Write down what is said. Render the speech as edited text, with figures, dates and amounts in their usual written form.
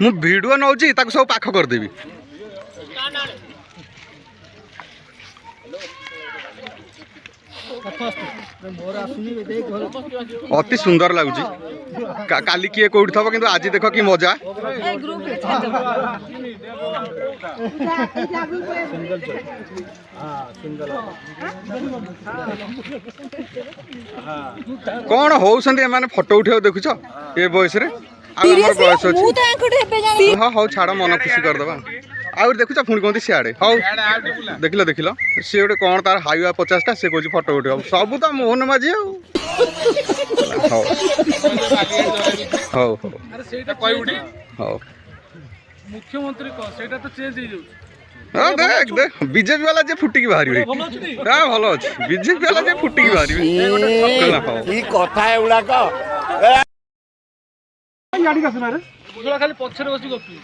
मु वीडियो नौची ताको सब पाख कर देबी अति सुंदर लगुच काली किए कौटी थब कि आज देख कि मजा कौन होउसंदी एमाने फोटो उठे देखुछ ए बयस रे आमर बयस अछि हां हां छाड़ मन खुशी कर दबा आउर देखुछ पुणी कहते सियाड़े हौ देखिल देखिल सी गोटे कौन तार हाइवा 50टा से कहूँ फोटो उठे सब तो मोहन माझी हौ हौ मुख्यमंत्री तो चेंज हाँ देख देख बीजेपी वाला जे फुटिकी बाहर हाँ भल अच्छे बीजेपी वाला जे फुटिकी बाहर खाली पछरे बसी गपी